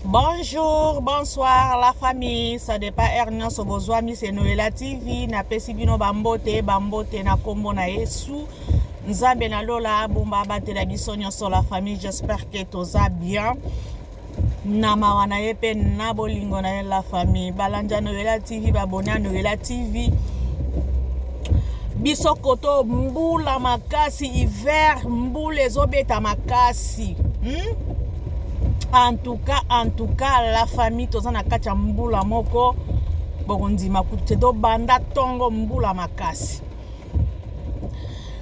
Bonjour, bonsoir la famille, ça dépend Ernion Sobozwami, c'est Noëlla TV, na pesi bino bambote na kombo na Yesu, nzambe na lola, bomba batela biso nyonso la famille, j'espère que toza bien, na mawana yepe na bolingo na la famille, balanja Noëlla TV, babona Noëlla TV, biso koto mbula makasi, hiver, mbule ezobeta makasi, En tout cas, la famille, tous en a kacha mbula moko, bokondi makutedo banda tongo mbula makasi.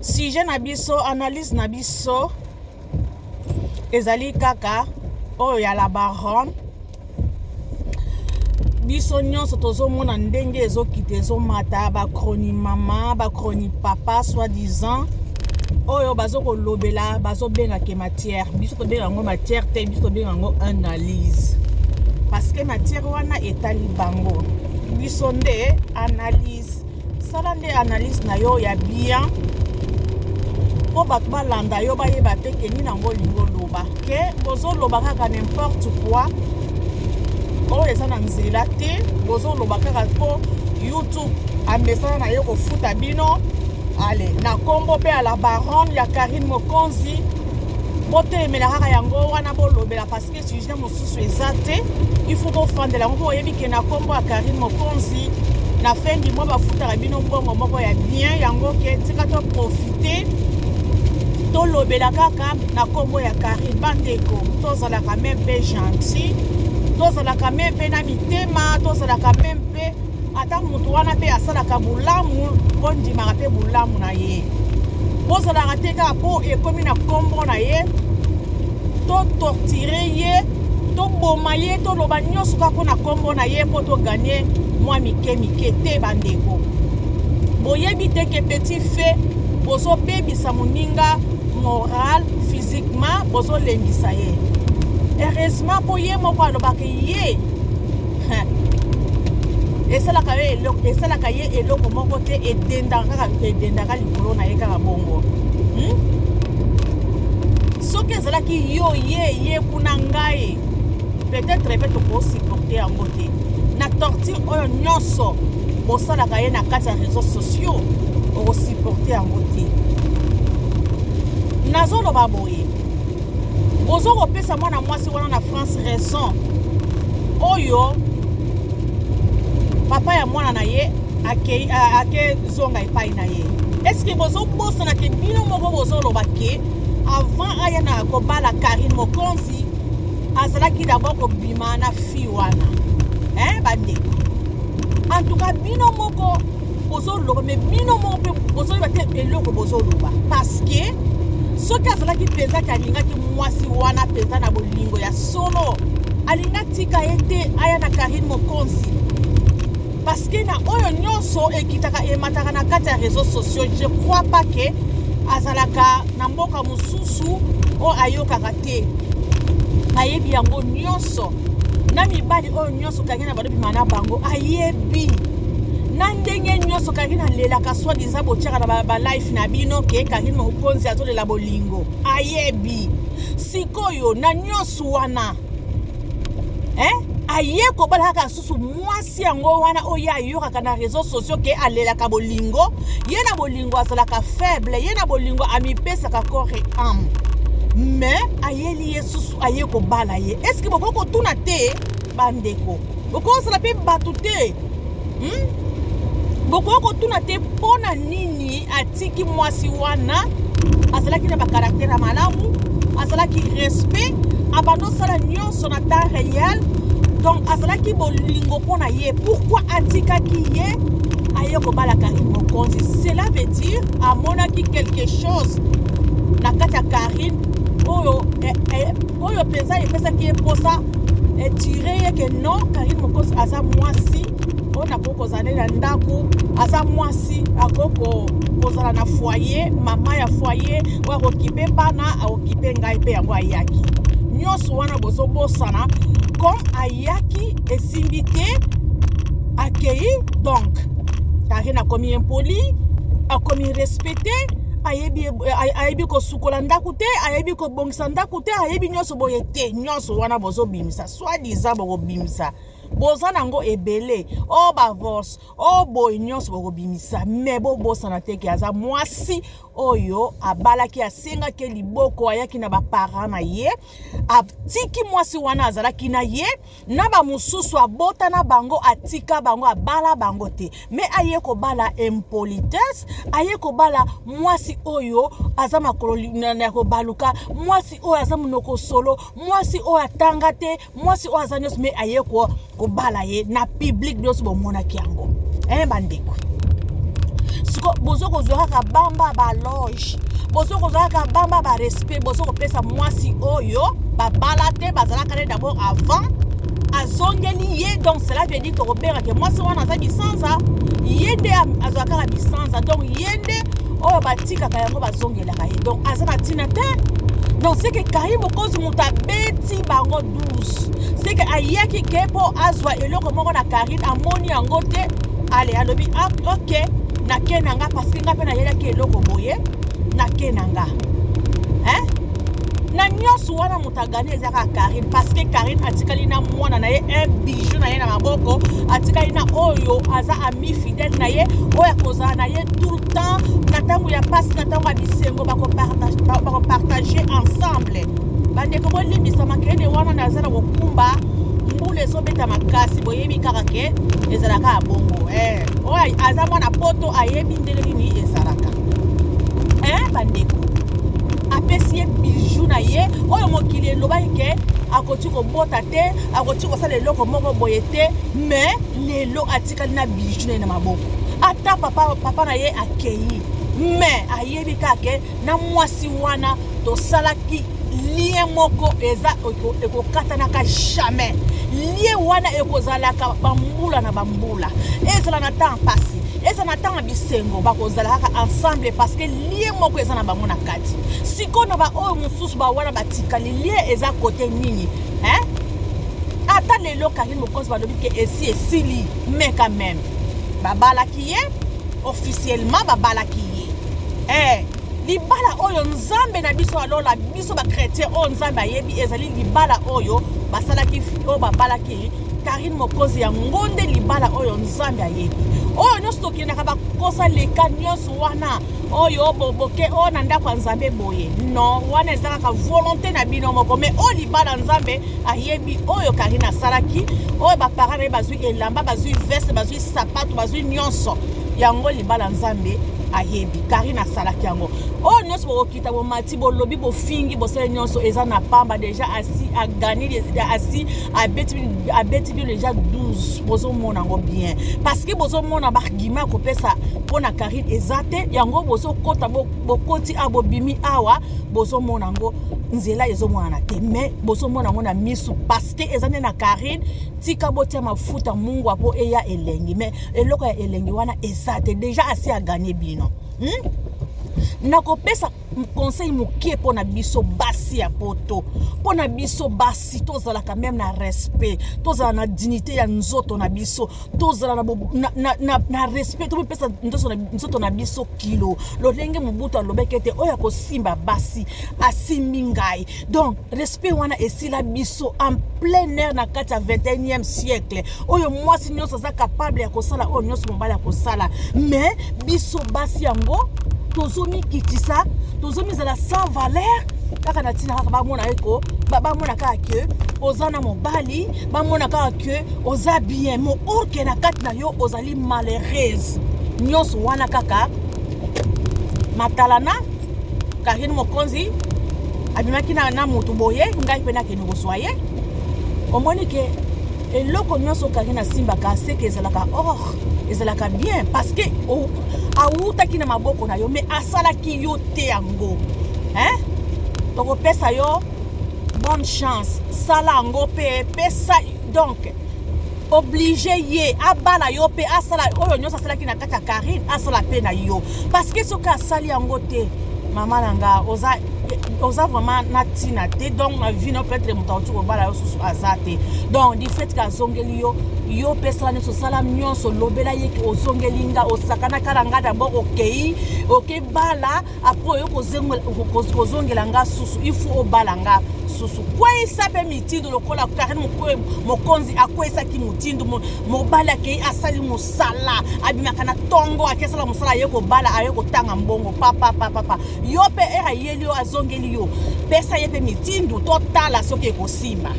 Sujet nabiso, analyse nabiso, ezali kaka, ya la baronne. Biso nyonso tozo mona ndenge ezo kite ezo mata, bakroni mama, bakroni papa, soi-disant. Oyo bazo ko lobela bazo benga ke matière biso to benga ngo matière te biso to benga ngo analyse parce que matière wana etali bango biso nde analyse sala nde analyse na yo ya bien po bato balanda yo bayeba te ke nini nango lingo loba ke bozo loba kaka n'importe quoi oyo eza na nzela te bozo loba kaka po YouTube amesana na yo kofuta bino. Allez, na kombo pe à la baronne ya Karine Mokonzi bote emela kaka yango wana bolobela parce que sujet mosusu ezate il faut ko fandela ngo oyebi ke na kombo ya Karine Mokonzi na fin du mois bafutaka bino mbongo moko ya bien yango ke tika to profiter to lobela kaka na kombo ya Karine bandeko tozala quand même pe gentil tozala quand même pe na mitema tozala quand même pe ata mutu wana pe asalaka bulamu ondimaka pe bulamu na ye bozalaka te kaka po ekomi na kombo na ye to tortire ye to boma ye to loba nyonso kaka na kombo na ye po to gagner mwa mike te bandeko boyebi te ke petit fait bozo bebisa moninga moral physiquement bozo lengisa ye heureusement po ye moko alobaka ye esalaka ye eloko moko te edendaka likolo na ye kaka bongo soki ezalaki yo ye kuna ngai peut-être pe tokosupporte yango te na torture oyo nyonso bosalaka ye na kati ya réseaux sociaux okosupporte yango te nazoloba boye bozokopesa mwana mwasi wana na France raison oyo papa ya mwana na ye ake zonga epai na ye est-ce que bozo bosana ke bino moko bozoloba ke avant aya na kobala Karine Mokonzi azalaki d'abord kobima na fi wana bandeko en tout cas bino moko bozoloba mais bino moko pe bozoloba te eloko bozoloba parce que soki azalaki mpenza ke alingaki mwasi wana mpenza na bolingo ya solo alinga tika ye te aya na Karine Mokonzi parce que na oyo nyonso ekitaka emataka na kati ya réseaux sociaux je crois pas que azalaka na mboka mosusu o ayokaka te ayebi yango nyonso na mibali oyo nyonso kangi na balobima na bango ayebi na ndenge nyonso kangi na lelaka soi-disant botiaka na balife na bino ke Karine Mokonzi azolela bolingo ayebi sikoyo na nyonso wana aye kobala kaka susu mwasi yango wana oyo ayokaka na réseaux sociaux ke alelaka bolingo ye na bolingo azalaka faible ye na bolingo amipesaka corps et âme mais ayeli ye susu aye kobala ye est-ce que bokoko tuna te bandeko bokosala pe batu te bokoko tuna te pona nini atiki mwasi wana azalaki na bakaraktere malamu azalaki respect abanosala nyonso na temps réel. Donc, azalaki bolingo pona ye. Pourquoi atikaki ye aye kobala Karine Mokonzi? Cela veut dire amonaki quelque chose na kati ya Karine oyo penza epesaki ye posa etire ye ke non Karine Mokonzi aza mwasi oyo akokozala na ndako aza mwasi akokozala na foyer mama ya foyer oyo akokipe bana akokipe ngai mpe yango ayaki nyonso wana bozobosana comme ayaki esimbi te akei donc Karine akomi impoli akomi respecté ayebi ko sukola ndaku te, ayebi ko bongisa ndaku te, ayebi nyonso boye te, nyonso wana bozo bimisa, soi-disant boko bimisa. Boza nango ebele, o bavos, o boy nyonso boko bimisa, me bosa na te ki aza mwasi oyo abalaki asenga ke liboko ayaki na ba parents na ye, atiki mwasi wana azalaki na ye, na ba mususu abota na bango atika bango abala bango te, me aye ko bala impolitesse, aye ko bala mwasi oyo aza makolo na ko baluka, mwasi oyo aza munoko solo, mwasi oyo atanga te, mwasi oyo aza nyonso, me aye ko bala ye na public nyonso bomona kiango. Bandeko. Siko bozoko zora bamba ba loge, bozoko zora bamba ba respect, bozoko pesa mwasi oyo ba balate bazala kane d'abord avant azongeli ye, donc cela veut dire que Robert que mwasi wana za bisanza yende azaka bisanza, donc yende oyo batika kayango bazongela kaye, donc azana tina te. Donc c'est que Karim cause muta beti bango 12, c'est que ayaki kepo azwa eloko moko na Karim amoni angote, allez alobi ok na kenanga parce que nga pe na yela ke eloko boye na kenanga na nyonso wana mutagani ezaka Karim parce que Karim atikali na mwana na ye un bijou na ye na maboko, atikali na oyo aza ami fidèle na ye oya kozala na ye tout le temps, na tango ya passe na tango ya bisengo bako partager ensemble. Bandeko bolimbisa makende wana na azala kokumba mbule ezobeta makasi boyebi kaka ke ezalaka abongo oya aza mwana poto ayebi ndenge nini ezalaka bandeko apesi ye bijou na ye oyo mokili elobaki ke akoti kobota te, akoti kosala eloko moko boye te, me lelo atikali na bijou na ye na maboko, ata papa na ye akei, me ayebi kake na mwasi wana tosalaki lien moko eza ekokatanaka jamais, lien wana ekozalaka bambula na bambula, ezala na temps pasi, eza na temps bisengo bakozalaka ensemble parce que lien moko eza na bango na kati. Siko na ba oyo mususu ba wana batikali lien eza kote nini ata lelo Karim mokonzi balobi ke esi esili, mais quand même babalaki ye officiellement, babalaki ye libala oyo nzambe na biso alola biso ba chrétien oyo nzambe ayebi ezali libala oyo basalaki oyo babalaki Karim mokonzi ya ngonde, libala oyo nzambe ayebi oyo nyonso tokendaka bakosa leka nyonso wana oyo boboke oyo na ndako ya nzambe boye non, wana ezaka ka volonté na bino moko, me oyo libala nzambe ayebi oyo Karim asalaki oyo baparents na ye bazwi elamba, bazwi veste, bazwi sapato, bazwi nyonso yango libala nzambe ayebi Karim asalaki yango oyo nyonso bokokita bomati bolobi bofingi bosala nyonso eza na pamba deja asi a gagné asi abeti bio déjà 12 bozomona yango bien parce que bozomona bargima kopesa mpona Karim eza te yango bozokota bokoti abobimi awa bozomona yango nzela ezomona te, mais bozomona yango na misu parce que eza nde na Karim tika botia mafuta mungu apo eya elengi, mais eloko ya elengi wana eza te déjà asi a gagné bino nakopesa conseil mokie pona biso basi ya poto, pona biso basi tozala quand même na respect, tozala na dignité ya nzoto na biso, tozala na respect, topesa nzoto na biso kilo lolenge mobutu alobeke te oya kosimba basi asimbi ngai, donc respect wana esila biso en plein air na kati ya 21e siècle oyo mwasi nyonso aza capable ya kosala oyo nyonso mobali ya kosala, mais biso basi yango tozomi kitisa, tozomi zala sans valeur kaka na tina kaka bamona eko bamona kaka ke ozana mobali, bamona kaka ke oza bien, mo orke na kati na yo ozali malheureuse nyonso wana kaka matalana Karim mokonzi abimaki na mutu boye ngai pe na ke nokoswaye omoni ke eloko nyonso Karim asimbaka seke ezalaka ezalaka bien parce que autaki na maboko na yo, mais asalaki yo te yango tokopesa yo bonne chance, sala yango pe pesa, donc obligé ye abala yo pe asala oyo nyonso asalaki na kati ya Karim asala pe na yo parce que soki asali yango te mama nanga oza oza vraiment na tina te donc na vie no peut-être mutauti ko bala yo susu azate donc du fait ka zongeli yo pesala ne so sala nyonso lobela yeki ozongeli nga osakana kala nga d'abord okei bala après yo kozongela nga susu il faut obala nga susu kwesa pe mitindo lokola karine mokonzi akwesa ki mutindo mobala ke asali musala abimaka na tongo akesala musala yeko bala ayeko tanga mbongo papa yo pe era yeli yo azongeli yo pesa yepe mitindo totala soki ekosimba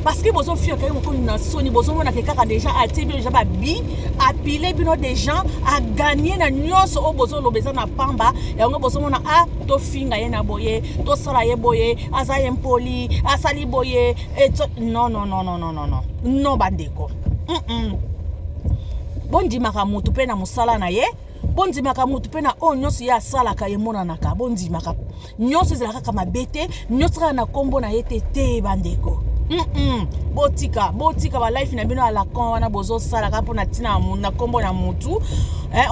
parce que bozo fio ka moko na soni bozo mona ke kaka déjà atibio déjà ba bi apile bino des gens a gagner na nyonso o bozo lobeza na pamba yango bozo mona to finga ye na boye to sala ye boye azaye mpoli asali boye non bandeko bondimaka mutu pe na musala na ye bondimaka mutu pe na o nyonso ya salaka ye monanaka bondimaka nyonso ezalaka kama bete nyonso kaka na kombo na ye te bandeko botika ba life na bino ala kon wana bozo sala ka pona tina na kombo na mutu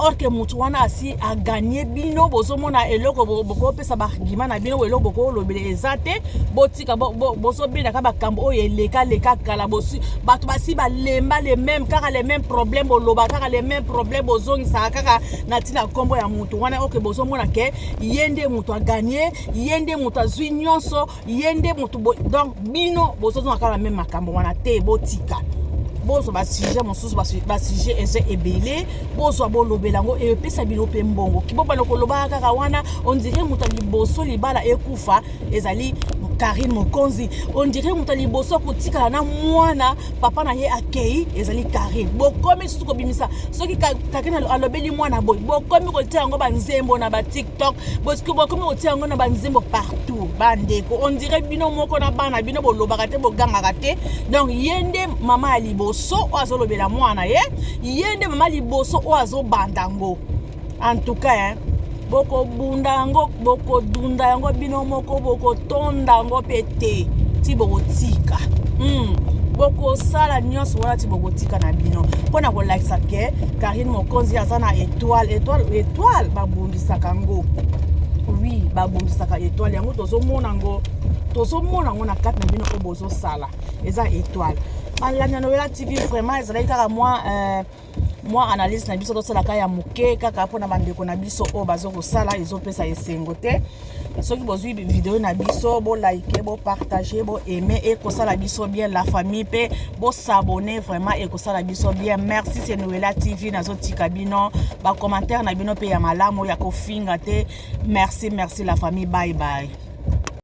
or que mutu wana asi a gagner bino bozo mona eloko boko pesa ba gima na bino eloko boko lobele ezate botika bozo bina ka ba kambo o eleka kala bosi batu basi ba lemba les mêmes problèmes boloba kaka les mêmes problèmes bozongi sa kaka na tina kombo ya mutu wana ok bozo mona ke yende mutu a gagner yende mutu azwi nyonso yende mutu donc bino bozo akala même makambo wana te botika bozo ba sujet mosusu ba sujet eze ebele bozo bolobela ngo e pesa bino pe mbongo kiboba no koloba kaka wana on dirait muta liboso libala ekufa ezali Karine Mokonzi on dirait muta liboso kotika na mwana papa na ye akei ezali Karine bokomi susu ko bimisa soki kakena alobeli mwana boy bokomi ko tia ngo banzembo na ba TikTok bokomi ko tia ngo na banzembo partout bandeko on dirait bino moko na bana bino bolobaka te bogangaka te donc yende mama liboso oazo lobela mwana ye yende mama liboso oazo bandango en tout cas boko bundango boko dundango bino moko boko tondango pete ti boko tika boko sala nyonso wana ti boko tika na bino pona ko like sake Karine Mokonzi azana étoile babundisaka ngo oui babundisaka étoile yango tozomona ngo na kati na bino ko bozo sala eza étoile malanya Nouvelle TV vraiment ezali kaka moi analyse na biso tosala ka ya muke kaka pona bandeko na biso o bazo kosala ezopesa esengo te soki bozwi vidéo na biso bo like bo partager bo aimer et kosala biso bien la famille pe bo s'abonner vraiment et kosala biso bien merci c'est Nouvelle TV nazo tika bino ba commentaire na bino pe ya malamu ya kofinga te merci la famille bye